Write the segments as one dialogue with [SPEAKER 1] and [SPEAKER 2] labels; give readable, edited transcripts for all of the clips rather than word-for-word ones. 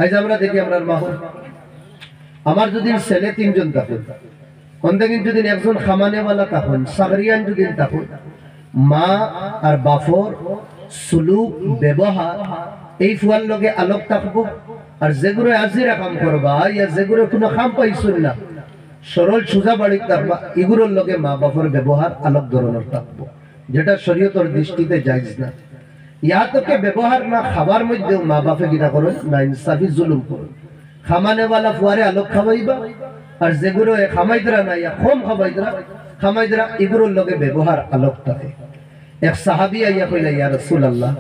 [SPEAKER 1] আজ আমরা দেখি আমরা মাহল আমার যদি ছেলে তিনজন থাকুন, অন্যদিন যদি একজন খামানেওয়ালা থাকুন, সাগরিয়ান যদি থাকুন, মা আর বাফর সুলুক ব্যবহার এই ফুয়ার লগে আলোক থাকবো। আর যেগুলো আজিরা কাম করবা ইয়া যেগুলো কোনো কাম পাইছুন না, সরল সোজা বাড়ি থাকবা, এগুলোর লগে মা বাপর ব্যবহার আলোক ধরনের থাকবো, যেটা শরীয়তের দৃষ্টিতে জায়েজ না। ইয়াতকে ব্যবহার না খাবার মধ্যেও মা বাপে কিনা করুন না ইনসাফি জুলুম করুন। খামানেওয়ালা ফুয়ারে আলোক খাওয়াইবা, আর যেগুলো খামাইদরা না ইয়া কম খামাইদরা এগুলোর লগে ব্যবহার আলোক থাকে। এক সাহাবী আইয়া কইলা, ইয়া রাসূলুল্লাহ,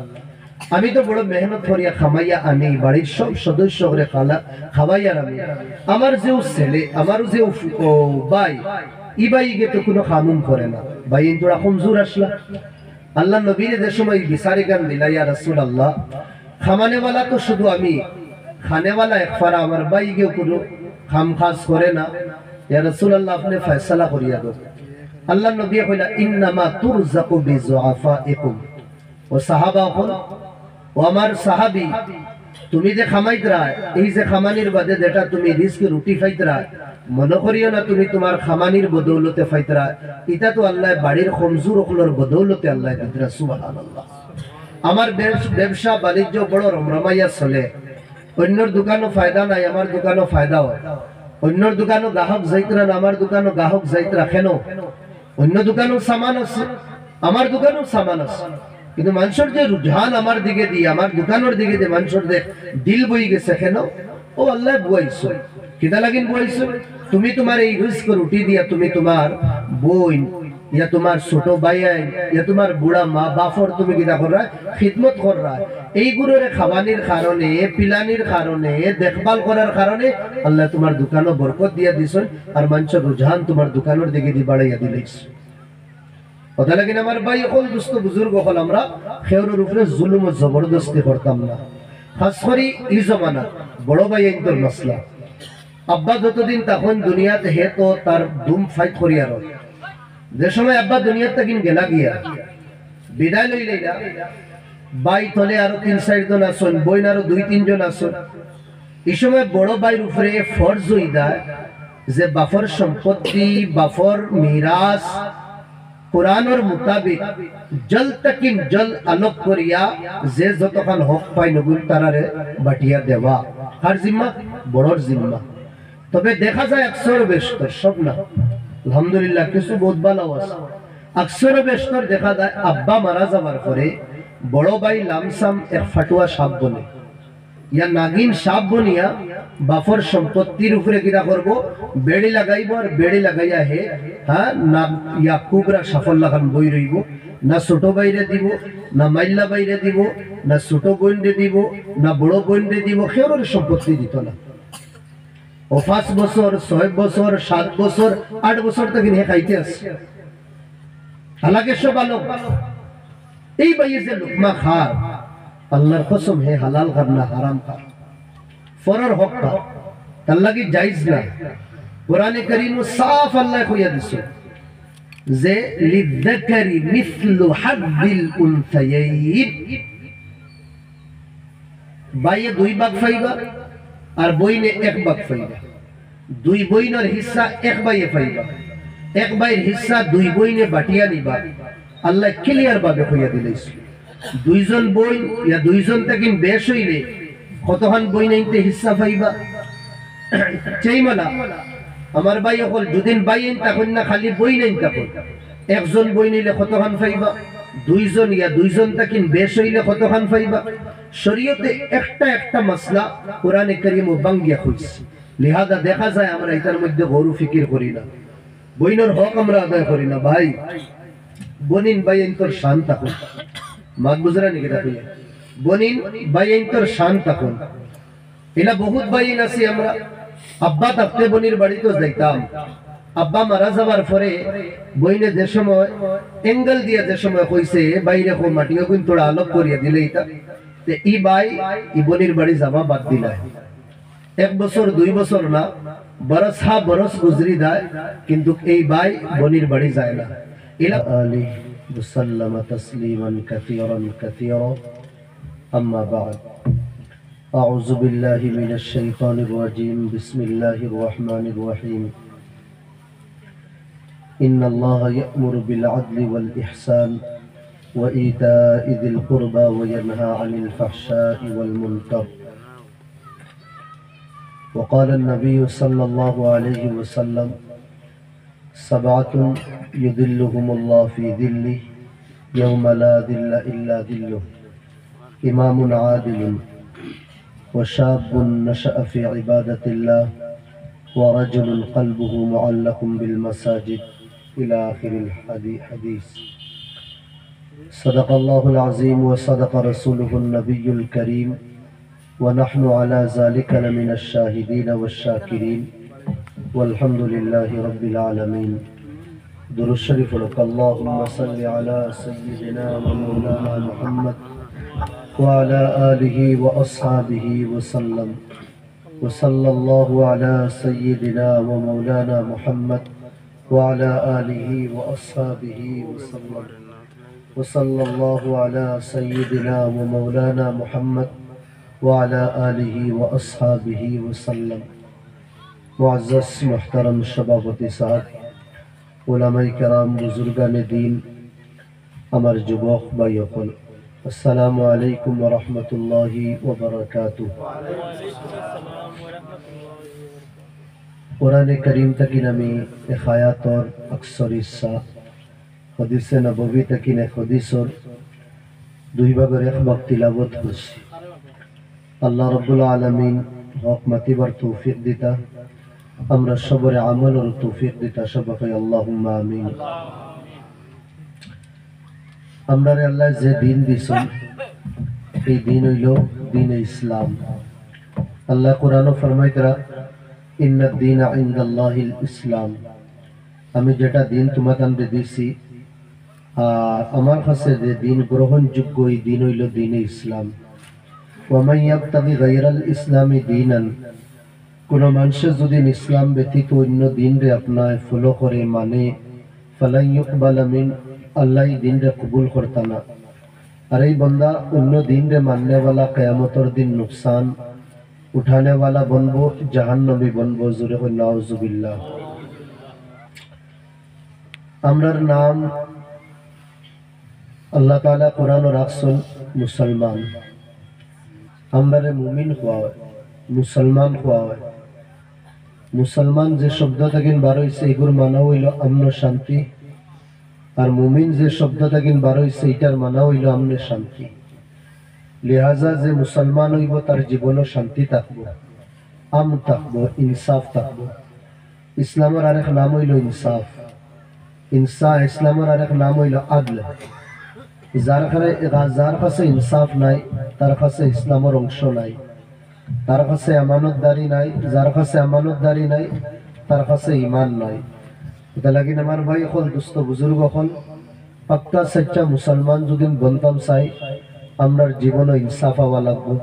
[SPEAKER 1] আমি তো বড় মেহনত করিয়া খামাইয়া আনি, বাড়ির সব সদস্য করে খাওয়াইয়া আনি, আমার যে ছেলে আমার যে ভাই ই ভাই গে তো কোনো কানুন করে না, ভাই তোরা কমজোর আসলা। আল্লাহ নবীর যে সময় বিচারি গান দিলা, ইয়া রাসূলুল্লাহ, খামানেওয়ালা তো শুধু আমি, খানেওয়ালা এক ফারা আমার ভাই গেও কোনো খাম খাস করে না, ইয়া রাসূলুল্লাহ আপনি ফয়সালা করিয়া দাও। আল্লাহ নবী কইলা, ইন্নামা তুরজাকু বিযুআফাইকুম। ও সাহাবা হল, ও আমার সাহাবী, তুমি যে খামাইতরা, এই যে খামানির বাদে যেটা তুমি রিজকে রুটি খাইতরা, মনে করিও না তুমি তোমার খামানির বদৌলতে খাইতরা, এটা তো আল্লাহ বাড়ির কমজোর ওগুলোর বদৌলতে আল্লাহ দিতরা। সুবহানাল্লাহ। আমার ব্যবসা বাণিজ্য বড় রমরমাইয়া চলে, অন্যর দোকানও ফায়দা নাই, আমার দোকানও ফায়দা হয়। অন্যর দোকানও গ্রাহক যাইতরা না, আমার দোকানও গ্রাহক যাইতরা। কেন? অন্য দোকানও সামান আছে, আমার দোকানও সামান আছে, কিন্তু মানুষের যে রুঝান আমার দিকে দিয়ে, আমার দোকানের দিকে দিয়ে মানুষের যে দিল বই গেছে, কেন? ও আল্লাহ বুয়াইছো, কিতা লাগিন বুয়াইছো? তুমি তোমার এই রিজক রুটি দিয়া তুমি তোমার বোন ইয়া তোমার ছোট ভাই ইয়া তোমার বুড়া মা বাপর তুমি কিতা করা খিদমত করা, এইগুলোর খাবানির কারণে, পিলানির কারণে, দেখভাল করার কারণে আল্লাহ তোমার দোকানও বরকত দিয়া দিছ, আর মানুষের রুঝান তোমার দোকানের দিকে দিয়ে বাড়াইয়া দিলেছ। কথা লাগিন আমার ভাই হল, দুস্থ বুজুর্গ হল, আমরা খেউরের উপরে জুলুম ও জবরদস্তি করতাম না। খাস করে এই জমানা বড় ভাই আইনতর মসলা, আব্বা যতদিন তখন দুনিয়াতে হে তো তার দুম ফাইট করিয়া রয়। যে সময় আব্বা দুনিয়ার তাকিন গেলা গিয়া বিদায় লই লইলা, ভাই তলে আরো 3-4 জন আসন, বইন আরো 2-3 জন আসন। এই সময় বড় ভাইয়ের উপরে ফরজ হই দেয় যে বাফর সম্পত্তি, বাফর মিরাস কুরআনের মুতাবিক জল তাকিন জল আলোক করিয়া যে যতখান হক পাই নগুল তারারে বাটিয়া দেওয়া কার জিম্মা? বড়র জিম্মা। তবে দেখা যায় আকসর বেশতর, সব না, আলহামদুলিল্লাহ কিছু বহুত ভালো আছে, আকসর বেশতর দেখা যায় আব্বা মারা যাওয়ার পরে বড় ভাই লামসাম এক ফাটুয়া সাপ বনে ইয়া নাগিন সাপ বনিয়া বাফর সম্পত্তির উপরে কিনা করব, বেড়ি লাগাইব, আর বেড়ি লাগাইয়া হে হ্যাঁ না ইয়া কুবরা সাফল্য খান বই রইব, না ছোট বাইরে দিব, না মাইল্লা বাইরে দিব, না ছোট বইন্ডে দিব, না বড় বইন্ডে দিব, কেউর সম্পত্তি দিত না। ও 5 বছর 6 বছর 7 বছর 8 বছর থেকে হে খাইতে আসছে। হালাকে সব আলো এই বাইয়ে যে লুকমা খার, আল্লাহর কসম হে হালাল খার না হারাম খার, ফরর হক খার, তার লাগি জায়েজ না। কোরআনে কারীম সাফ আল্লাহ কইয়া দিছে যে লিযাকারি মিসলু হাযিল উনসায়াইন, বাইয়ে 2 ভাগ পাইবা আর বইনে 1 ভাগ পাইবা। 2 বইনের হিস্সা 1 বাইয়ে পাইবা, 1 বাইয়ের হিস্সা 2 বইনে বাটিয়া নিবা। আল্লাহ ক্লিয়ার ভাবে কইয়া দিলেছে 2 জন বই ইয়া 2 জন থেকে বেশ হইলে কতখান বই নাইতে হিস্সা পাইবা। চাইমালা আমার ভাই হল দুদিন ভাই আইন তখন না খালি বই নাই তখন, একজন বই নিলে কতখান পাইবা, 2 জন ইয়া 2 জন থেকে বেশ হইলে কতখান পাইবা। শরীয়তে একটা একটা মাসলা কোরআনে কারীম বাঙ্গিয়া কইছে, লিহাজা দেখা যায় আমরা এটার মধ্যে গরু ফিকির করি না, বইনের হক আমরা আদায় করি না। ভাই বনিন ভাই আইন তোর শান থাকুন, মাগ বুঝরা নাকি রাখি, বনিন ভাই আইন তোর শান থাকুন। এলা বহুত ভাই আইন আছে, আমরা আব্বা থাকতে বনির বাড়িতে যাইতাম, আব্বা মারা যাওয়ার পরে বইনে যে সময় এঙ্গেল দিয়া যে সময় কইছে বাইরে কো মাটিও কিন্তু তোরা আলোক করিয়া দিলে এটা তে ই ভাই ই বনির বাড়ি যাওয়া বাদ দিলা। 1 বছর 2 বছর না, বরস হা বরস গুজরি যায়, কিন্তু এই ভাই বনির বাড়ি যায় না। ইলা আলি মুসাল্লামা তাসলিমান কাসীরান কাসীরা, আম্মা বা'দ। أعوذ بالله من الشيطان الرجيم بسم الله الرحمن الرحيم إن الله يأمر بالعدل والإحسان وإيتاء ذي القربى وينهى عن الفحشاء والمنكر وقال النبي صلى الله عليه وسلم سبعة يذلهم الله في ذله يوم لا ذل إلا ذله إمام عادل وشاب نشأ في عبادة الله ورجل قلبه معلق بالمساجد إلى آخر الحديث. صدق الله العظيم وصدق رسوله النبي الكريم ونحن على ذلك لمن الشاهدين والشاكرين والحمد لله رب العالمين. درود الشريف لك اللهم صل على سيدنا ومولانا محمد وعلى آله وأصحابه وسلم وصلى الله على سيدنا ومولانا محمد وعلى آله وأصحابه وسلم وصلى الله على سيدنا ومولانا محمد وعلى آله وأصحابه وسلم. معزز محترم شبابتی صاحب، علماء کرام، بزرگان دین، আমার যুবক ভাইসকল, আসসালামু আলাইকুম ওয়া রাহমাতুল্লাহি ওয়া বারাকাতুহু। কোরআনে কারীম তাকিন আমি এক আয়াতর আকসর হিস্সা, হাদিসে নববী তাকিন এক হাদিসর দুই ভাগের এক ভাগ তিলাওয়াত করছি। আল্লাহ রাব্বুল আলামিন হক মাতিবার তৌফিক দিতা, আমরা সবরে আমলের তৌফিক দিতা, সবাই আল্লাহুম্মা আমিন। আমরা আল্লাহ যে দিন দিছেন এই দিন হইল দ্বীনে ইসলাম। আল্লাহ কোরআনে ফরমাইতরা ইন্নাদ দীনা ইনদাল্লাহিল ইসলাম, আমি যেটা দিন তোমাদের দিছি আর আমার কাছে যে দিন গ্রহণযোগ্য এই দিন হইল দ্বীনে ইসলাম। ওয়া মান ইয়াবতাগি গায়রাল ইসলামি দীনান, কোন মানুষ যদি ইসলাম ব্যতীত অন্য দিন রে আপনায় ফলো করে মানে ফালাই ইউকবালা মিন, আল্লাহ দিন রে কবুল করতা না। আর এই বন্দা অন্য দিন রে মাননে वाला কিয়ামতের দিন নুকসান উঠানে वाला বনবো, জাহান্নামী বনবো। জোরে কই নাউজুবিল্লাহ। আমরার নাম আল্লাহ তাআলা কোরআন রাখছেন মুসলমান। আমরারে মুমিন হওয়া হয়, মুসলমান হওয়া হয়। মুসলমান যে শব্দ থেকে বার হইছে এগুর মানা হইল আমন শান্তি, আর মুমিন যে শব্দ থেকে বার হইছে এটার মানা হইল আমনে শান্তি। লিহাজা যে মুসলমান হইব তার জীবনও শান্তি থাকবো, আম থাকবো, ইনসাফ থাকবো। ইসলামের আরেক নাম হইল ইনসাফ। ইসলামের আরেক নাম হইল আদল। যার কাছে ইনসাফ নাই তার কাছে ইসলামের অংশ নাই, তার কাছে আমানতদারি নাই। যার কাছে আমানতদারি নাই তার কাছে ইমান নাই। এটা লাগিন আমার ভাই হল, দুস্থ বুজুর্গ হল, পাক্কা সচ্চা মুসলমান যদি বনতাম চাই আমরার জীবনও ইনসাফ হওয়া লাগবো,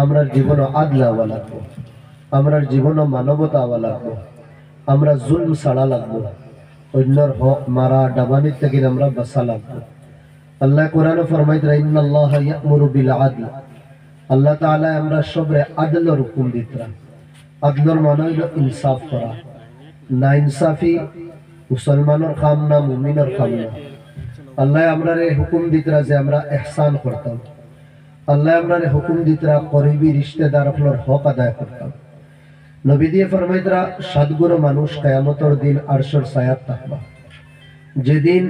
[SPEAKER 1] আমরার জীবনও আদল হওয়া লাগবো, আমরার জীবনও মানবতা হওয়া লাগবো, আমরা জুলম ছাড়া লাগবো, অন্যর হক মারা ডাবানির থেকে আমরা বাঁচা লাগবো। আল্লাহ কোরআনে ফরমাইতরা ইন্নাল্লাহা ইয়া'মুরু বিল আদল, আল্লাহ তাআলা আমরা সবরে আদলের হুকুম দিতরা। আদলের মানে হইল ইনসাফ করা। না ইনসাফি মুসলমানের কাম না, মুমিনের কাম না। আল্লাহ আমরারে হুকুম দিতরা যে আমরা ইহসান করতাম। আল্লাহ আমরারে হুকুম দিতরা করিবি রিশতেদার আপনার হক আদায় করতাম। নবী দিয়ে ফরমাইতরা সাতগুলো মানুষ কিয়ামতের দিন আরশের ছায়াত থাকবা। যেদিন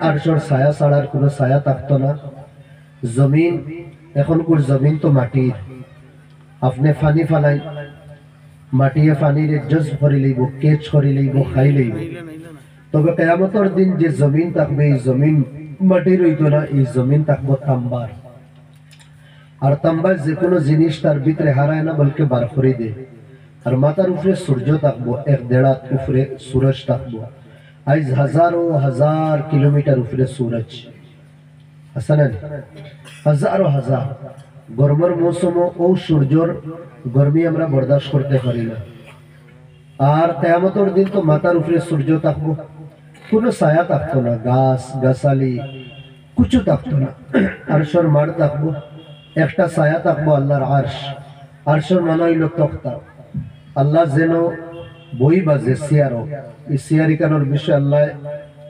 [SPEAKER 1] আরশের ছায়া ছাড়ার কোনো ছায়া থাকতো না। জমিন, এখনকার জমিন তো মাটির, আপনি ফানি ফালাই মাটিয়ে ফানির জজ্ব করে লইব, কেচ করে লইব, খাই লইব। তবে কিয়ামতের দিন যে জমিন থাকবে এই জমিন মাটির হইতো না, এই জমিন থাকবো তাম্বার। আর তাম্বার যে কোনো জিনিস তার ভিতরে হারায় না, বলকে বার করে দেয়। আর মাথার উপরে সূর্য থাকবো, 1.5 হাত উপরে সূরজ থাকবো। আজ হাজারো হাজার কিলোমিটার উপরে সূরজ আছে না, হাজারো হাজার। গরমের মৌসুমও ও সূর্যর গরমি আমরা বরদাস্ত করতে পারি না। আর কিয়ামতের দিন তো মাথার উপরে সূর্য থাকবো, কোনো ছায়া থাকতো না, গাছ গাছালি কিছু থাকতো না। আরশের মাঠ থাকবো, একটা ছায়া থাকবো আল্লাহর আরশ। আরশের মানে হইল তক্তা। আল্লাহ যেন বই বাজে সিয়ারও, এই সিয়ারি কানোর বিষয় আল্লাহ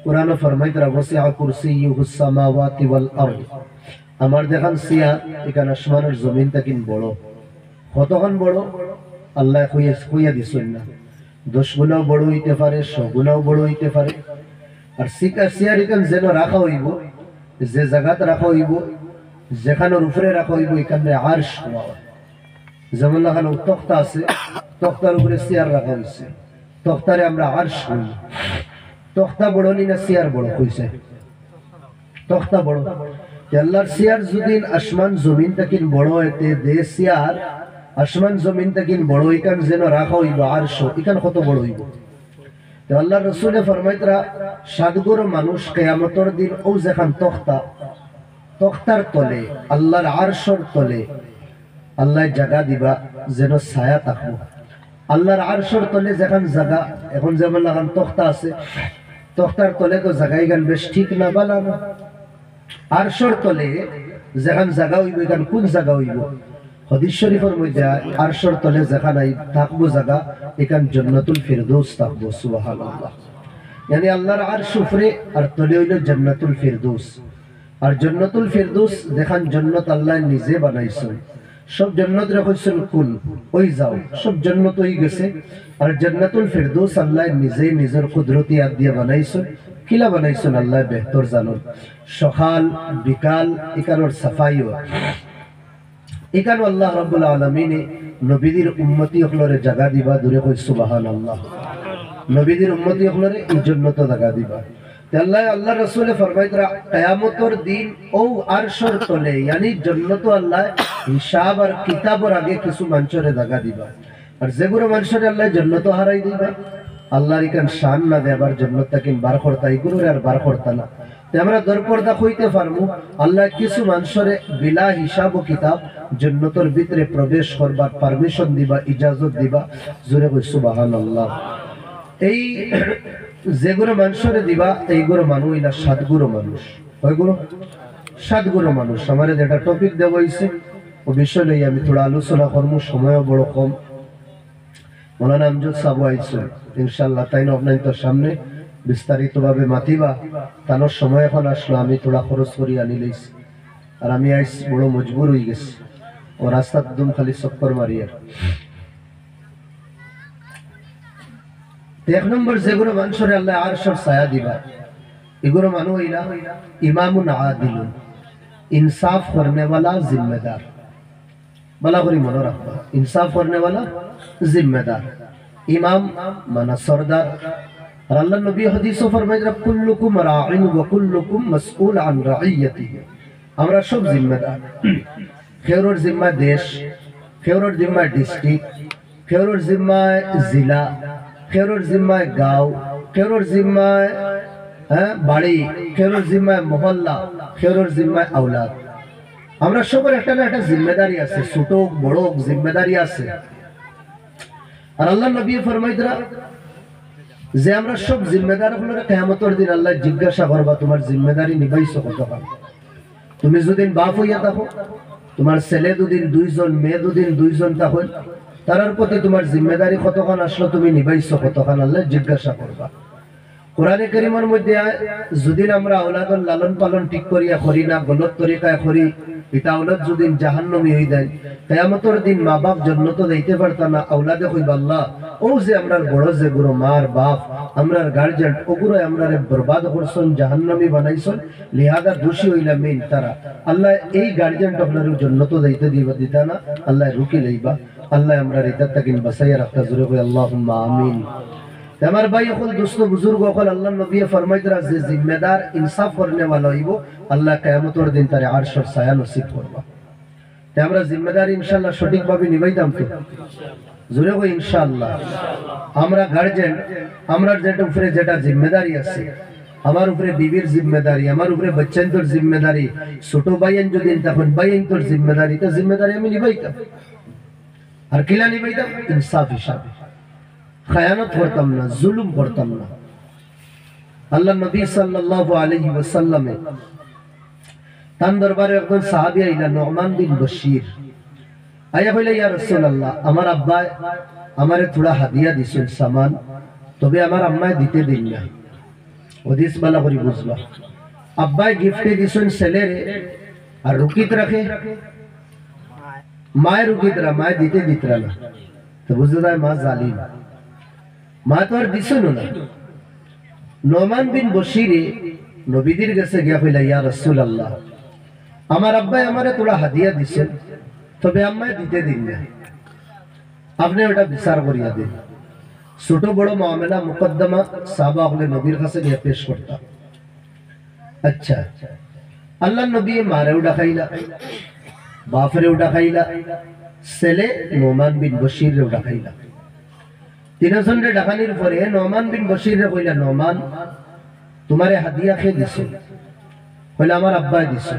[SPEAKER 1] কোরআনে ফরমাইতে ওয়াসিআ কুরসিয়্যুহুস সামাওয়াতি ওয়াল আরদ। আমার দেখান সিয়ার এখানে আসমানের জমিন থেকে বড়। কতক্ষণ বড় আল্লাহ কইয়া দিছেন না। 10 গুণাও বড় হইতে পারে, 100 গুণাও বড় হইতে পারে। আর সিয়ার এখানে যেন রাখা হইব, যে জায়গাতে রাখা হইব, যেখানের উপরে রাখা হইব এখানে আরশ হওয়া হয়। যেমন এখানে তক্তা আছে, তক্তার উপরে চেয়ার রাখা হয়েছে, তক্তারে আমরা আরশ কই। তক্তা বড় নি না চেয়ার বড় কইছে? তক্তা বড়। আল্লাহর চেয়ার যদি আসমান জমিন তাকিন বড় হইতে দে চেয়ার আসমান জমিন তাকিন বড় এখান যেন রাখা হইব আরশ, এখান কত বড় হইব। আল্লাহ রসুলে ফরমাইতরা সাতগুরো মানুষ কিয়ামতের দিন ও যেখান তক্তা, তক্তার তলে আল্লাহর আরশের তলে আল্লাহ জায়গা দিবা যেন ছায়া থাকবো। আল্লাহর আরশের তলে যেখান জায়গা, এখন যেমন লাগান তক্তা আছে, তক্তার তলে তো জায়গায় গান বেশ ঠিক না বালা না। আরশের তলে যেখান জায়গা হইব এখান কোন জায়গা হইব? হাদিস শরীফের মধ্যে আরশের তলে যেখানে থাকবো জায়গা এখান জান্নাতুল ফিরদৌস থাকবো। সুবহানাল্লাহ। মানে আল্লাহর আরশ উপরে আর তলে হইল জান্নাতুল ফিরদৌস। আর জান্নাতুল ফিরদৌস দেখান জান্নাত আল্লাহ নিজে বানাইছেন। সব জান্নাত রাখছেন কুল ওই যাও, সব জান্নাত হয়ে গেছে। আর জান্নাতুল ফিরদৌস আল্লাহ নিজে নিজের কুদরতি হাত দিয়ে বানাইছেন। কিলা বানাইছেন আল্লাহ বেহতর জানেন। সকাল বিকাল এখানোর সাফাইও, এখানে আল্লাহ রাব্বুল আলামিন নবীদের উম্মতি হলরে জায়গা দিবা। দূরে কই সুবহানাল্লাহ। নবীদের উম্মতি হলরে এই জান্নাত জায়গা দিবা। আল্লাহ রাসূলে ফরমাইতরা কিয়ামতের দিন ও আরশের তলে यानी জান্নাত আল্লাহ হিসাব আর কিতাবের আগে কিছু মানুষের জায়গা দিবা। আর যেগুলো মানুষের আল্লাহ জান্নাত হারাই দিবা, আল্লাহর ইকান শান না দেবার জান্নাত তাকিন বার করতা, এগুলো আর বার করতা না। আমরা দরপর্দা কইতে পারমু আল্লাহ কিছু মানুষের বিলা হিসাব ও কিতাব জান্নাতের ভিতরে প্রবেশ করবার পারমিশন দিবা, ইজাজত দিবা। জোরে কই সুবহানাল্লাহ। এই যেগুলো মানুষের দিবা এইগুলো মানুষ না সাতগুলো মানুষ। ওইগুলো সাতগুলো মানুষ। আমার যেটা টপিক দেওয়া হয়েছে ও বিষয় নিয়ে আমি থোড়া আলোচনা করবো, সময়ও বড় কম। মৌলানা আমজদ সাবু আইসুন ইনশাল্লাহ, তাই না আপনার তো সামনে বিস্তারিত ভাবে মাতিবা। তানোর সময় এখন আসলো, আমি থোড়া খরচ করি আনি লইছি। আর আমি আইস বড় মজবুর হয়ে গেছি, ও রাস্তা একদম খালি চক্কর মারিয়া। এক নম্বর যেগুলো মানুষের আল্লাহ আরশের ছায়া দিবা, এগুলো মানুষ হইলা ইমামুন আদিলুন, इंसाफ करने वाला जिम्मेदार। बला करी मनो रखबा, इंसाफ करने वाला जिम्मेदार। इमाम माना सरदार। और अल्लाह नबी हदीस फरमाया कुल्लुकुम राइन व कुल्लुकुम मसऊल अन रइयतिहि। আমরা সব জিম্মেদার। কেউর জিম্মা দেশ, কেউর জিম্মা ডিস্ট্রিক্ট, কেউর জিম্মা জেলা, কেউর জিম্মা গাঁও, কেউর জিম্মা বাড়ি, কেউর জিম্মা মহল্লা, কেউর জিম্মা আওলাদ। আমরা সবার একটা না একটা জিম্মেদারি আছে, ছোট বড় জিম্মেদারি আছে। আর আল্লাহ নবী ফরমাইতরা যে আমরা সব জিম্মেদার হলো কিয়ামতের দিন আল্লাহ জিজ্ঞাসা করবা তোমার জিম্মেদারি নিভাইছো কতক্ষণ। তুমি যদি বাপ হইয়া থাকো, তোমার ছেলে দুদিন দুইজন, মেয়ে দুদিন দুইজন তখন তার প্রতি তোমার জিম্মেদারি কতক্ষণ আসলো, তুমি নিভাইছো কতক্ষণ, আল্লাহ জিজ্ঞাসা করবা। কোরআনে কারীমের মধ্যে যদি আমরা আওলাদর লালন পালন ঠিক করিয়া করি না, গলত তরিকায় করি, এটা আওলাদ যদি জাহান্নামী হয়ে যায়, কিয়ামতের দিন মা বাপ জান্নাতে যাইতে পারতা না। আওলাদে কইবা আল্লাহ ও যে আমরার বড় যে গুরু মার বাপ আমরার গার্জিয়ান ওগুলো আমরারে বরবাদ করছেন, জাহান্নামী বানাইছেন, লিহাজা দোষী হইলা মেন তারা। আল্লাহ এই গার্জিয়ান আপনার জান্নাতে যাইতে দিতা না, আল্লাহ রুকি লইবা। আল্লাহ আমরা রিতা তাকিন বাসাইয়া রাখতা। জোরে কই আল্লাহুম্মা আমিন। আমার ভাই সকল দোস্ত বুজুর্গ সকল, আল্লাহ নবী ফরমাইতরা যে জিম্মেদার ইনসাফ করনে वाला হইব আল্লাহ কিয়ামতের দিন তারে আরশের ছায়া নসিব করবা। তে আমরা জিম্মেদারি ইনশাআল্লাহ সঠিকভাবে নিভাইতাম তো? জোরে কই ইনশাআল্লাহ। আমরা গার্জিয়ান, আমরা যেটা উপরে যেটা জিম্মেদারি আছে, আমার উপরে বিবির জিম্মেদারি, আমার উপরে বাচ্চাদের জিম্মেদারি, ছোট ভাইয়েন যদি তখন ভাইয়ের জিম্মেদারি, তো জিম্মেদারি আমি নিভাইতাম। আর কিলা নিভাইতাম? ইনসাফ হিসাবে, খায়ানত করতাম না, জুলুম করতাম না। আল্লাহ নবী সাল্লাল্লাহু আলাইহি ওয়াসাল্লামে তার দরবারে একজন সাহাবী আইলা, নুমান বিন বশির। আয়া কইলা ইয়া রাসূলুল্লাহ আমার আব্বা আমারে থোড়া হাদিয়া দিছিল সামান, তবে আমার আম্মায় দিতে দিন না। হাদিস বালা করি বুঝবা, আব্বাই গিফটে দিছেন ছেলেরে আর রুকিত রাখে, মায়ের রুকিত রা, মায় দিতে দিতরা না। তো বুঝতে যায় মা জালিম, মা তো আর দিছেন না। নোমান বিন বশিরে নবীদের কাছে গিয়া কইলা ইয়া রাসূলুল্লাহ আমার আব্বাই আমারে তোরা হাদিয়া দিছেন, তবে আম্মায় দিতে দিন না, আপনি ওটা বিচার করিয়া দিন। ছোট বড় মামলা মুকদ্দমা সাহাবা হলে নবীর কাছে গিয়ে পেশ করতাম। আচ্ছা, আল্লাহ নবী মারেও ডাকাইলা, বাপরেও ডাকাইলা, ছেলে নোমান বিন বশিরেও ডাকাইলা। তিনজনরে ডাকানির পরে নোমান বিন বশিরে কইলা নোমান তোমারে হাদিয়া খেয়ে দিছে? কইলা আমার আব্বাই দিছে।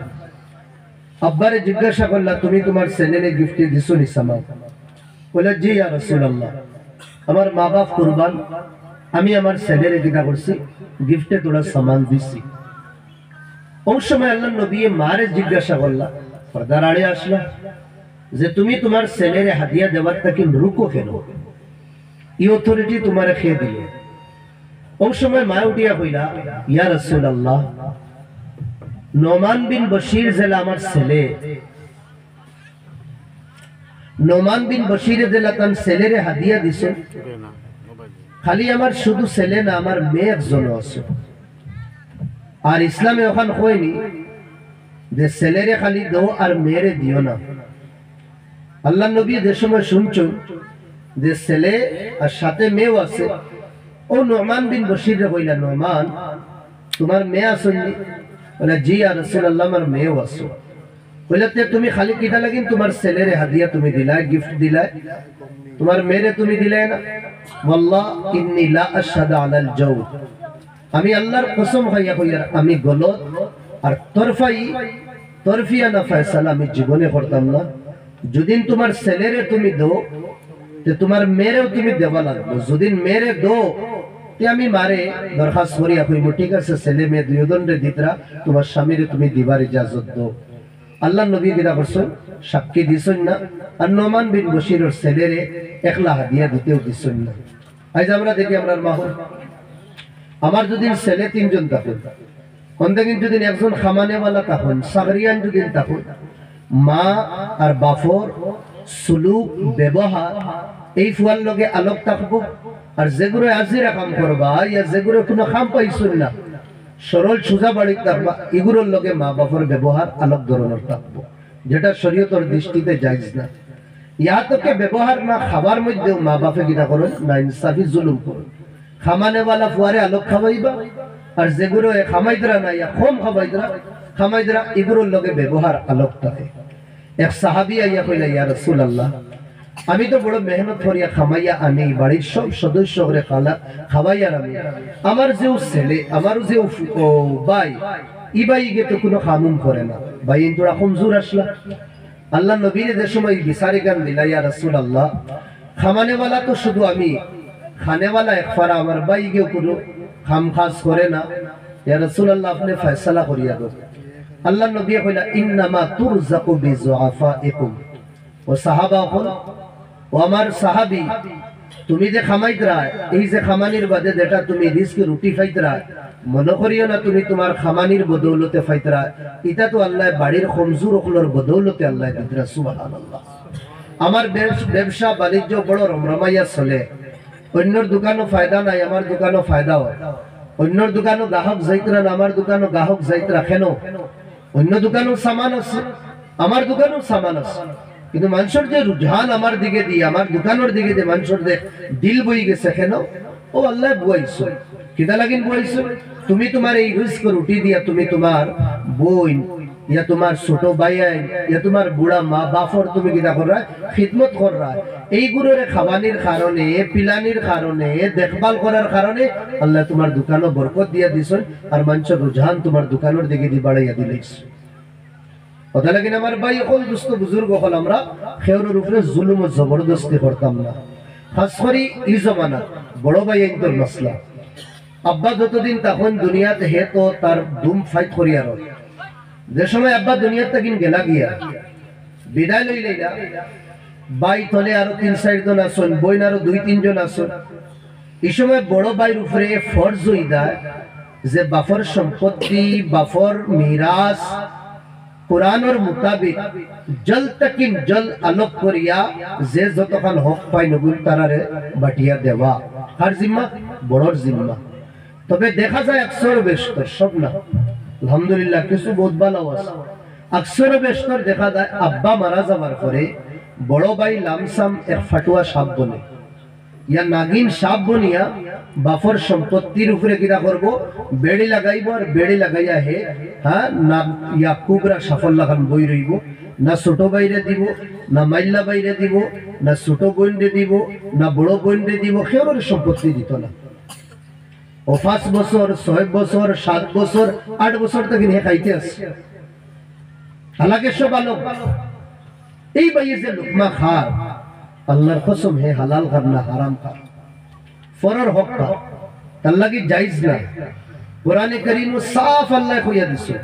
[SPEAKER 1] আব্বারে জিজ্ঞাসা করলা তুমি তোমার ছেলেরে গিফটে দিছো নি সামান? কইলা জি ইয়া রাসূলুল্লাহ আমার মা বাপ কুরবান, আমি আমার ছেলেরে কিনা করছি গিফটে তোরা সামান দিছি। ওই সময় আল্লাহ নবী মারে জিজ্ঞাসা করলা, পর্দার আড়ে আসলা, যে তুমি তোমার ছেলেরে হাদিয়া দেওয়ার তাকে রুকো কেন? এই অথরিটি তোমারে খেয়ে দিল। ওই সময় মা উঠিয়া কইলা ইয়া রাসূলুল্লাহ নোমান বিন বশির জেলা আমার ছেলে, নোমান বিন বশির জেলা তার ছেলেরে হাদিয়া দিছে, খালি আমার শুধু ছেলে না আমার মেয়ে একজন আছে। আর ইসলামে ওখান হয়নি যে ছেলেরে খালি দাও আর মেয়েরে দিও না। আল্লাহ নবী যে সময় শুনছো যে ছেলে আর সাথে মেয়েও আছে, ও নোমান বিন বশির কইলা নোমান তোমার মেয়ে আসেননি? বলে জি ইয়া রাসূলুল্লাহ আমার মেয়েও আছে। কইলা তে তুমি খালি কিটা লাগিন তোমার ছেলেরে হাদিয়া তুমি দিলাই, গিফট দিলাই, তোমার মেয়েরে তুমি দিলাই না? ওয়াল্লাহ ইন্নী লা আশহাদু আলাল জাওর, আমি আল্লাহর কসম খাইয়া কইয়া আমি গলত আর তরফিয়ানা ফয়সালা আমি জীবনে করতাম না। যদি তোমার ছেলেরে তুমি দো তে তোমার মেয়েরেও তুমি দেওয়া লাগবে, যদি মেয়েরে দো তে আমি মারে দরখাস্ত করিয়া কইব ঠিক আছে ছেলে মেয়ে দুইজনরে দিতরা, তোমার স্বামীরে তুমি দিবার ইজাজত দো। আল্লাহ নবী কিনা করছেন সাক্ষী দিছেন না, আর নোমান বিন বশিরের ছেলেরে একলা হাদিয়া দিতেও দিছেন না। আজ আমরা দেখি আমরা মাহল আমার যদি ছেলে তিনজন থাকুন, অন্যদিন যদি একজন খামানেওয়ালা থাকুন, সাগরিয়ান যদি থাকুন, মা আর বাফর সুলুক ব্যবহার এই ফুয়ার লগে আলোক থাকবো। আর যেগুলো আজিরা কাম করবা ইয়া যেগুলো কোনো কাম পাইছুন না সরল সোজা বাড়ি থাকবা, এগুলোর লগে মা বাপের ব্যবহার আলোক ধরনের থাকবো, যেটা শরীয়তের দৃষ্টিতে জায়েজ না। ইয়া তোকে ব্যবহার না খাবার মধ্যেও মা বাপে কিনা করেন না ইনসাফি জুলুম করুন। খামানেওয়ালা ফুয়ারে আলোক খাওয়াইবা, আর যেগুলো খামাইদরা না ইয়া কম খামাইদরা এগুলোর লগে ব্যবহার আলোক থাকে। এক সাহাবী আইয়া কইলা ইয়া রাসূলুল্লাহ আমি তো বড় মেহনত করিয়া খামাইয়া আনি, বাড়ির সব সদস্য করে খাওয়াইয়া আমি, আমার যে ছেলে আমার যে ভাই ই ভাই গে তো কোনো খামুম করে না, ভাই তোরা কমজোর আসলা। আল্লাহ নবীর যে সময় বিচারি গান দিলা ইয়া রাসূলুল্লাহ খামানেওয়ালা তো শুধু আমি, খানেওয়ালা এক ফারা আমার ভাই গেও কোনো খাম খাস করে না, ইয়া রাসূলুল্লাহ আপনি ফয়সালা করিয়া দাও। আল্লাহ নবী কইলা ইন্নামা তুরযাকু বিযুআফাইকুম, ও সাহাবা হল ও আমার সাহাবী তুমি যে খামাইতরা এই যে খামানির বাদে যেটা তুমি রিজকে রুটি খাইতরা, মনে করিও না তুমি তোমার খামানির বদৌলতে খাইতরা, এটা তো আল্লাহ বাড়ির কমজোর ওগুলোর বদৌলতে আল্লাহ দিতরা। সুবহানাল্লাহ। আমার ব্যবসা বাণিজ্য বড় রমরমাইয়া চলে, অন্যর দোকানও ফায়দা নাই, আমার দোকানও ফায়দা হয়। অন্যর দোকানও গ্রাহক যাইতরা না, আমার দোকানও গ্রাহক যাইতরা কেন? অন্য দোকানও সামান আছে, আমার দোকানও সামান আছে, কিন্তু মানুষের যে রুঝান আমার দিকে দিয়ে, আমার দোকানের দিকে দিয়ে মানুষের যে দিল বই গেছে কেন? ও আল্লাহ বুয়াইছো, কিতা লাগিন বুয়াইছো? তুমি তোমার এই রিস্ক রুটি দিয়া তুমি তোমার বোন ইয়া তোমার ছোট ভাই ইয়া তোমার বুড়া মা বাপর তুমি কিতা করা খিদমত করা, এইগুলোরে খাওয়ানির কারণে পিলানির কারণে দেখভাল করার কারণে আল্লাহ তোমার দোকানও বরকত দিয়া দিছেন, আর মানুষের রুঝান তোমার দোকানের দিকে দিয়ে বাড়াইয়া দিলেছ। কথা লাগিন আমার ভাই হল দুস্থ বুজুর্গ হল, আমরা খেউরের উপরে জুলুম ও জবরদস্তি করতাম না, খাস করে এই জমানা বড় ভাই আইনতর মসলা। আব্বা যতদিন তখন দুনিয়াতে হে তো তার দুম ফাইট করিয়া রয়, যে সময় আব্বা দুনিয়ার তাকিন গেলা গিয়া বিদায় লই লইলা বাই তলে আরো 3-4 জন আসুন, বইন আরো 2-3 জন আসুন। এই সময় বড় ভাইয়ের উপরে ফরজ হয়ে যায় যে বাফর সম্পত্তি, বাফর মিরাস কোরআনের মোতাবেক জল তকিন জল আলোক করিয়া যে যতক্ষণ হক পাই নগুন তারারে বাটিয়া দেওয়া কার জিম্মা? বড়র জিম্মা। তবে দেখা যায় আকসর বেশতর, সব না, আলহামদুলিল্লাহ কিছু বহুত ভালো আছে। আকসর বেশতর দেখা যায় আব্বা মারা যাওয়ার পরে বড় ভাই লামসাম এক ফাটুয়া সাপ বনে ইয়া নাগিন সাপ বনিয়া বাফর সম্পত্তির উপরে কিনা করব, বেড়ি লাগাইব, আর বেড়ি লাগাইয়া হে হ্যাঁ না ইয়া কুবরা সাফল্য খান বই রইব, না ছোট বাইরে দিব, না মাইল্লা বাইরে দিব, না ছোট বইন্ডে দিব, না বড় বইন্ডে দিব, কেউর সম্পত্তি দিত না। ও 5 বছর 6 বছর 7 বছর 8 বছর থেকে হে খাইতে আসছে। হালাকে সব আলো এই বাইয়ে যে লুকমা খার, আল্লাহর কসম হে হালাল খার না হারাম খার, ফরর হক খার, তার লাগি জায়েজ না। কোরআনে কারীম সাফ আল্লাহ কইয়া দিছে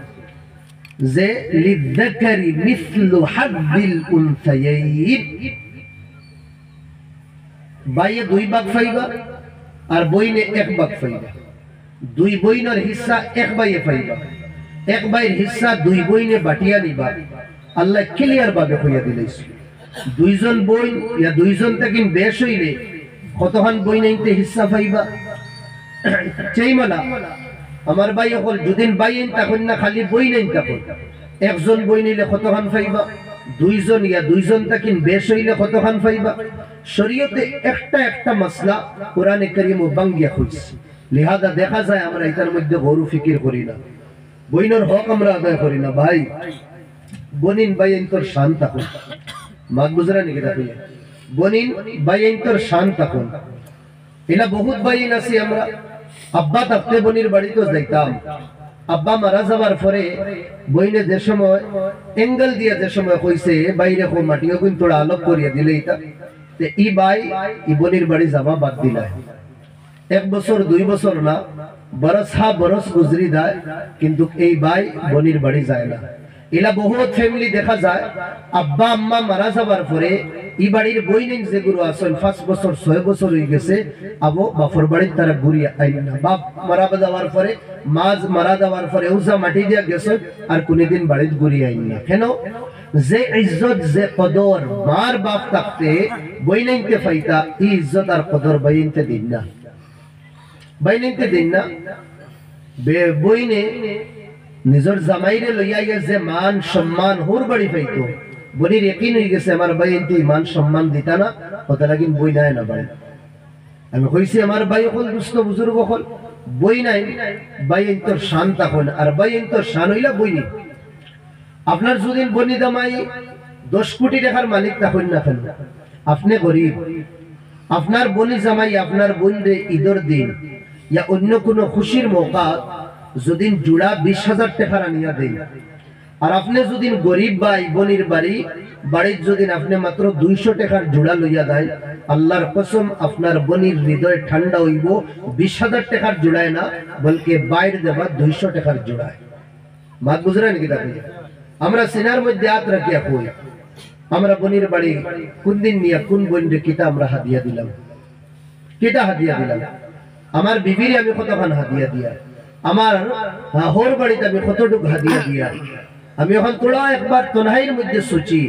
[SPEAKER 1] যে লিযাকারি মিসলু হাযিল উনসায়াইন, বাইয়ে 2 ভাগ পাইবা আর বইনে 1 ভাগ পাইবা। 2 বইনের হিস্সা 1 বাইয়ে পাইবা, 1 বাইয়ের হিস্সা 2 বইনে বাটিয়া নিবা। আল্লাহ ক্লিয়ার ভাবে কইয়া দিলেছে 2 জন বই ইয়া 2 জন থেকে বেশ হইলে কতখান বই নাইতে হিস্সা পাইবা। চাইমালা আমার ভাই হল দুদিন বাইন তখন না খালি বই নাই, তখন একজন বই নিলে কতখান পাইবা, 2 জন ইয়া 2 জন থেকে বেশ হইলে কতখান পাইবা। শরীয়তে একটা একটা মাসলা কোরআনে কারীম বাঙ্গিয়া কইছে, লিহাজা দেখা যায় আমরা এটার মধ্যে গরু ফিকির করি না, বইনের হক আমরা আদায় করি না। ভাই বনিন বাইন তোর শান থাকুন, মাগ বুঝরা নাকি রাখি, বনিন বাইন তোর শান থাকুন। এলা বহুত বাইন আছে আমরা আব্বা থাকতে বনির বাড়িতে যাইতাম, আব্বা মারা যাওয়ার পরে বইনে যে সময় এঙ্গেল দিয়া যে সময় কইছে বাইরে কো মাটিও কিন্তু তোড়া আলোক করিয়া দিলে এটা তে ই বাই ই বনির বাড়ি যাওয়া বাদ দিলাই। 1 বছর 2 বছর না, বরস হা বরস গুজরি যায়, কিন্তু এই বাই বনির বাড়ি যায় না। এলা বহুত ফ্যামিলি দেখা যায় আব্বা আম্মা মারা যাবার পরে ই বাড়ির বই নেই যে গুরু আসেন 5 বছর 6 বছর হয়ে গেছে, আবো বাপর বাড়ির তারা ঘুরি আইল না। বাপ মারা যাওয়ার পরে মাঝ মারা যাওয়ার পরে উজা মাটি দিয়া গেছে আর কোনদিন বাড়িতে ঘুরি আইল না। কেন? যে ইজ্জত যে কদর মার বাপ থাকতে বই নাইতে পাইতা, ই ইজ্জত আর কদর বাইনতে দিন না, বাইনতে দিন না। বইনে নিজের জামাইরে লইয়া গিয়ে যে মান সম্মান হোর বাড়ি পাইতো, বনির একই হয়ে গেছে আমার ভাই এনতে মান সম্মান দিতা না, ওটা লাগিন বই নাই না বাড়ি। আমি কইছি আমার ভাই হল দুস্থ বুজুর্গ হল বই নাই, ভাই তোর শান তখন, আর ভাই তোর শান হইলা বই নি। আপনার যদি বনি দামাই 10 কোটি টাকার মালিক তখন না কেন, আপনি গরিব, আপনার বনি জামাই আপনার বোন রে ঈদের দিন ইয়া অন্য কোনো খুশির মৌকা যদি জুড়া 20,000 টাকা আনিয়া দেন, আর আপনি যদি গরিব ভাই বনির বাড়ির যদি আপনি মাত্র 200 টাকার জোড়া লইয়া দেয়, আল্লাহর কসম আপনার বনির হৃদয় ঠান্ডা হইব 20,000 টাকার জোড়ায় না, বলকে বাইরে দেবা 200 টাকার জোড়ায়। মাত বুঝলেন কি? দেখেন আমরা সিনার মধ্যে হাত রাখিয়া কই আমরা বনির বাড়ি কোন দিন নিয়া কোন বনির কিতা আমরা হাদিয়া দিলাম, কিতা হাদিয়া দিলাম। আমার বিবির আমি কতখান হাদিয়া দিয়া, আমার হোর বাড়িতে আমি কতটুকু হাদিয়া দিয়া। আমি এখন তোলা একবার তনহাইয়ের মধ্যে সুচি,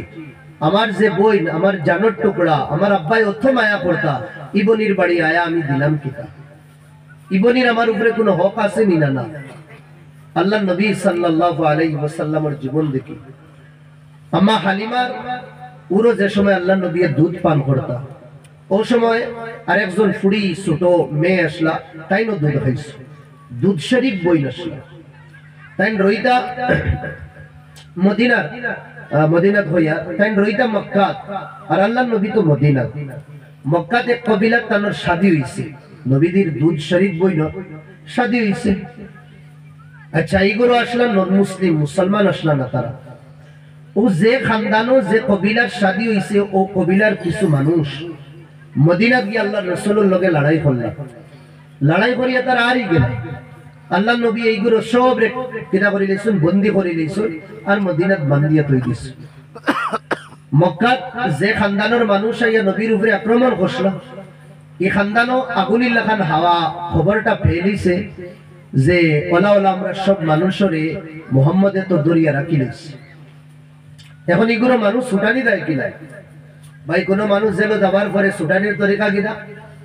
[SPEAKER 1] আমার যে বই আমার জানোর টুকরা আমার আব্বাই অর্থ মায়া করতা, ইবনির বাড়ি আয়া আমি দিলাম কিতা। ইবনির আমার উপরে কোনো হক আছে নি না? না। আল্লাহ নবী সাল্লাল্লাহু আলাইহি ওয়াসাল্লামের জীবন দেখি আম্মা হালিমার পুরো যে সময় আল্লাহ নবী দুধ পান করতা, ও সময় আরেকজন ফুড়ি ছোট মেয়ে আসলা, তাইনো দুধ খাইছে, দুধ শরীফ বই আসলা, তাই রইতা মদিনাত হইয়া তাই রইতা মক্কা, আর আল্লাহ নবী তো মদিনা। মক্কাতে কবিলা তানোর শাদী হইছে, নবীদের দুধ শরীফ বই ন শাদী হইছে। আচ্ছা এইগুলো আসলাম নন মুসলিম মুসলমান আসলা না, তারা ও যে খানদানো যে কবিলার শাদী হইছে ও কবিলার কিছু মানুষ মদিনা গিয়ে আল্লাহ রাসূলের লগে লড়াই করলা, লড়াই করিয়া তারা আরই গেল। আল্লাহ নবী এইগুলো সব কিনা করে লইছেন, বন্দি করে লইছেন, আর মদিনাত বান্দিয়া তৈ দিছে। মক্কা যে খানদানের মানুষ আইয়া নবীর উপরে আক্রমণ করছিল, এই খানদানও আগুনির লাখান হাওয়া খবরটা ফেলিছে যে ওলা ওলা আমরা সব মানুষরে মুহাম্মদে তো দরিয়া রাখি লইছি। এখন এগুলো মানুষ ছুটানি দেয় কিনা ভাই? কোনো মানুষ যেন যাবার পরে ছুটানির তরিকা কিনা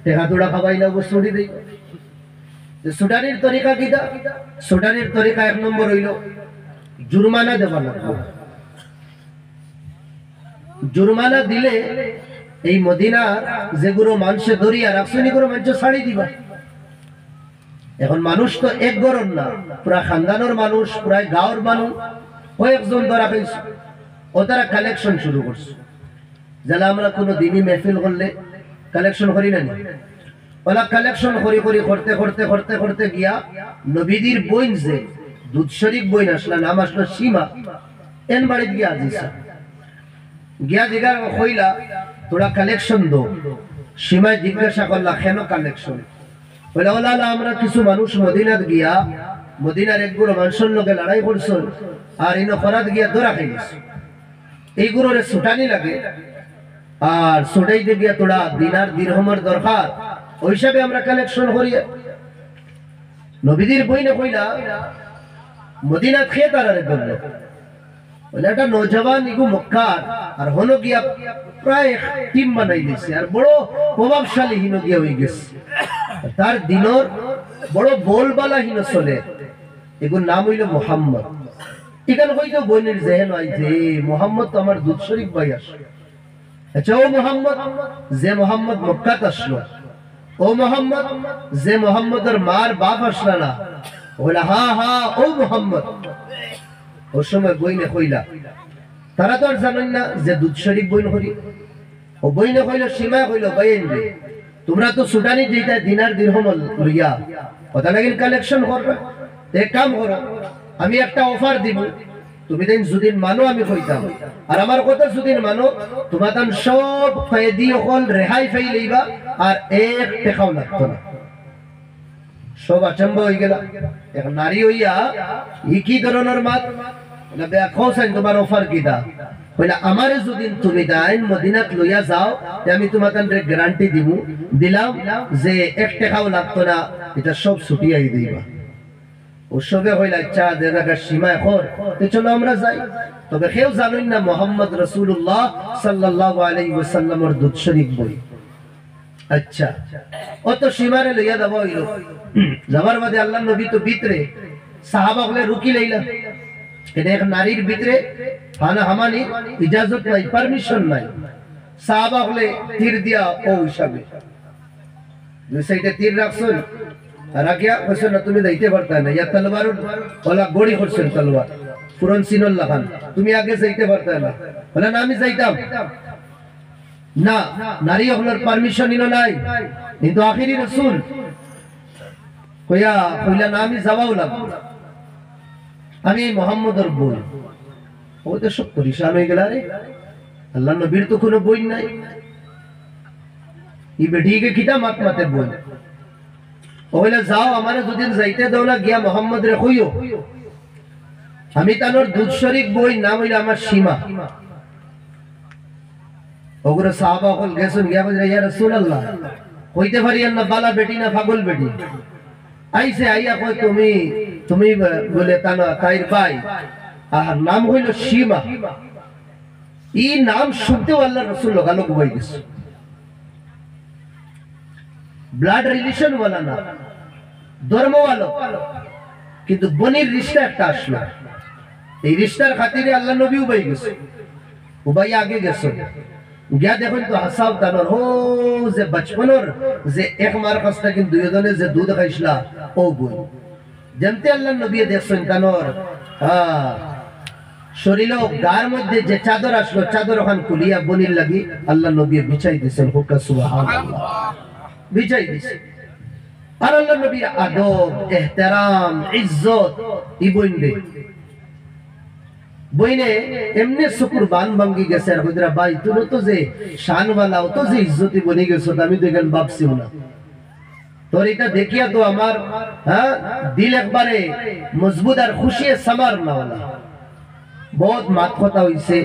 [SPEAKER 1] টেকা তোড়া খাবাই না ছুটি দেই। ছুটানির তরিকা কিনা? ছুটানির তরিকা এক নম্বর হইল জুরমানা দেওয়া লাগবে। জুরমানা দিলে এই মদিনার যেগুলো মানুষে দরিয়া রাখছে এগুলো মানুষ ছাড়ি দিবা। এখন মানুষ তো এক গরম না, পুরা খানদানোর মানুষ, প্রায় গাঁওর মানুষ কয়েকজন ধরা পেয়েছে, ও তারা কালেকশন শুরু করছে। যারা আমরা কোনো দিনই মেহফিল করলে কালেকশন করি না, ওরা কালেকশন করি করি করতে করতে করতে করতে গিয়া নবীদের বইন যে দুধ শরীফ বইন আসলা, নাম আসলো সীমা, এন বাড়িত গিয়া আজিসা গিয়া জিগার কইলা তোরা কালেকশন দো। সীমায় জিজ্ঞাসা করলা কেন কালেকশন? বলে ওলা আমরা কিছু মানুষ মদিনাত গিয়া মদিনার একগুলো মানুষের লোকে লড়াই করছো আর ইনো ফরাত গিয়া ধরা খাই গেছে, এইগুলোরে ছুটানি লাগে আর ছুটাইতে গিয়া তোরা দিনার দিরহমের দরকার, ওই হিসাবে আমরা কালেকশন করি। নবীদের বইনে কইলা মদিনাত খেয়ে তারারে ধরলো। বলে একটা নৌজওয়ান ইগু মক্কার আর হলো গিয়া প্রায় টিম বানাই দিছে আর বড় প্রভাবশালী হিনো গিয়া হয়ে গেছে, তার দিনর বড় বলবালা হিনো চলে, এগুলোর নাম হইল মোহাম্মদ। এখানে হয়তো বইনের জেহেন হয় যে মোহাম্মদ তো আমার দুধ শরীফ ভাই আসলো। আচ্ছা ও মোহাম্মদ, যে মোহাম্মদ মক্কাত আসলো, ও মোহাম্মদ যে মোহাম্মদের মার বাপ আসলা না? বলে হা হা ও মোহাম্মদ। ওর সময় বইনে কইলা তারা তো আর জানেন না যে দুধ শরীফ বইন করি। ও বইনে কইল সীমা কইল বাইন রে তোমরা তো সুদানি যেটা দিনার দিরহম লইয়া কথা লাগিল কালেকশন করবে, এক কাম করো আমি একটা অফার দিব, তুমি দিন যদিন মানো আমি কইতাম আর আমার কথা যদিন মানো তোমাদের সব কয়েদি হল রেহাই ফাই লইবা আর এক টাকাও লাগতো না। সব আচম্ব হয়ে গেল। এক নারী হইয়া ই কি ধরনের মাত তোমার অফার কি দা? কইলা আমারে যদি তুমি দাইন মদিনাত লইয়া যাও আমি তোমাদের গ্যারান্টি দিব দিলাম যে এক টাকাও লাগতো না, এটা সব ছুটিয়াই দিবা। ওসবে হইলা চা দেখা সীমা এখন চলো আমরা যাই। তবে কেউ জানেন না মোহাম্মদ রাসূলুল্লাহ সাল্লাল্লাহু আলাইহি ওয়াসাল্লামের দুধ শরীফ বই। আচ্ছা অত সীমারে লইয়া যাবো হইল, যাবার বাদে আল্লাহ নবী তো ভিতরে সাহাবা হলে রুকি লইলা, এটা এক নারীর ভিতরে হানা হামানি ইজাজত নাই, পারমিশন নাই। সাহাবা হলে তীর দিয়া ও হিসাবে সেইটা তীর রাখছেন রাখিয়া কইছেন না তুমি যাইতে পারতা না, ইয়া তলোয়ার ওলা গড়ি করছেন তলোয়ার পুরন সিনল লাগান, তুমি আগে যাইতে পারতা না। বলে না আমি যাইতাম না, নারী হলার পারমিশন নিল নাই, কিন্তু আখিরি রাসূল কইলা না আমি যাওয়াও লাগবে, আমি মোহাম্মদের বই। ও তো সব পরিশান হয়ে গেল, রে আল্লাহ নবীর তো কোনো বই নাই, এই বেটিকে খিটা মাত মাতে বই। ওইলা যাও আমারে দুদিন যাইতে দাও না, গিয়া মোহাম্মদ রে কইও আমি তানোর দুধ শরীফ বই নাম হইল আমার সীমা। ওগুলো সাহাবা হল গেছেন গিয়া বলে ইয়া রাসূলুল্লাহ কইতে পারিয়েন না বালা বেটি না পাগল বেটি? আইসে আইয়া কই তুমি তুমি বলে তানা তাইর ভাই আর নাম হইল সীমা। এই নাম শুনতেও আল্লাহ রাসূল লোকালোক হয়ে গেছে, ব্লাড রিলেশন ওয়ালা না, ধর্ম ওয়ালা, কিন্তু বনির রিশতা একটা আসলো। এই রিশতার খাতিরে আল্লাহ নবী উবাই গেছে, উবাই আগে গেছে গিয়া দেখুন তো হাসাব তানোর ও যে বচপনর যে এক মার কাছটা কিন্তু দুইজনে যে দুধ খাইছিলা ও বই যেমতে আল্লাহ নবী দেখছেন তানোর শরীরে গার মধ্যে যে চাদর আসলো চাদর ওখান কুলিয়া বনির লাগি আল্লাহ নবী বিছাই দিয়েছেন, হুকা সুবহানাল্লাহ বিছাই দিয়েছেন। আর আল্লাহ নবীর আদব ইহতিরাম ইজ্জত ই বইনবে বইনে এমনি শুকুর বান ভাঙ্গি গেছে। আর কইরা ভাই তুমি তো যে শানওয়ালা তো যে ইজ্জতি বনি গেছো আমি দেখেন ভাবছিও না, তোর এটা দেখিয়া তো আমার দিল একবারে মজবুত আর খুশি সামার না হলা। বহুত মাত কথা হইছে,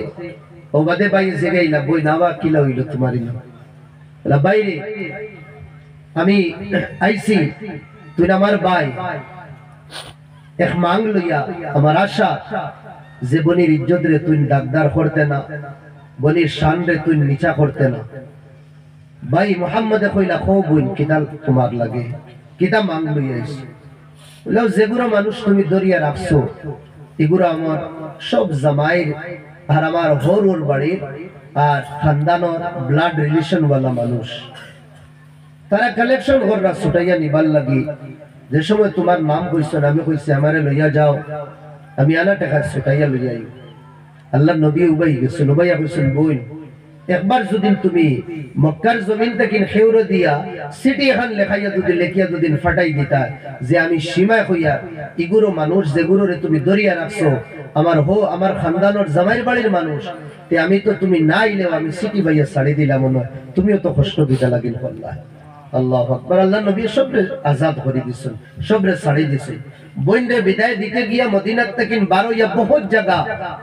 [SPEAKER 1] ও বাদে ভাই জেগাইলা বই নাবা কিলা হইল তোমার বাইরে আমি আইছি তুই আমার ভাই এক মাং লইয়া আমার আশা যে বনির ইজ্জত রে তুই দাগদার করতে না বনির শান রে তুই নিচা করতে না ভাই মোহাম্মদ কইলা খো বইন কিতাল তোমার লাগে কিতা মাং লইয়া আইছি বললো যেগুলো মানুষ তুমি দরিয়া রাখছো এগুলো আমার সব জামাইর আর আমার হরুর বাড়ির আর খানদানোর ব্লাড রিলেশন ওয়ালা মানুষ তারা কালেকশন কররা ছুটাইয়া নিবার লাগি যে সময় তোমার নাম কইছো আমি কইছি আমারে লইয়া যাও আমি আনা টাকা ছুটাইয়া লইয়া আই আল্লাহ নবী উবাই গেছেন উবাইয়া কইছেন বই একবার যদি তুমি মক্কার জমিন থেকে খেউর দিয়া সিটি এখন লেখাইয়া যদি লেখিয়া দুদিন ফাটাই দিতা যে আমি সীমা হইয়া ইগুরো মানুষ যেগুলোরে তুমি দরিয়া রাখছো আমার খানদানোর জামাইর বাড়ির মানুষ তে আমি তো তুমি না আইলেও আমি সিটি ভাইয়া ছাড়ি দিলাম মনে তুমিও তো কষ্ট দিতে লাগিল আল্লাহ আল্লাহু আকবার আল্লাহ নবী সবরে আজাদ করে দিছেন সবরে ছাড়ি দিছে বইনরে বিদায় দিতে গিয়া মদিনাত থেকে 12 ইয়া বহুত জায়গা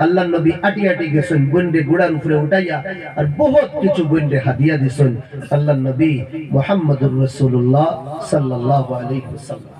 [SPEAKER 1] আল্লাহ নবী আটি আটি গেছেন বইনরে গুড়ার উপরে উঠাইয়া আর বহুত কিছু বইনরে হাদিয়া দিছেন আল্লাহ নবী মুহাম্মদুর রাসূলুল্লাহ সাল্লাল্লাহু আলাইহি ওয়াসাল্লাম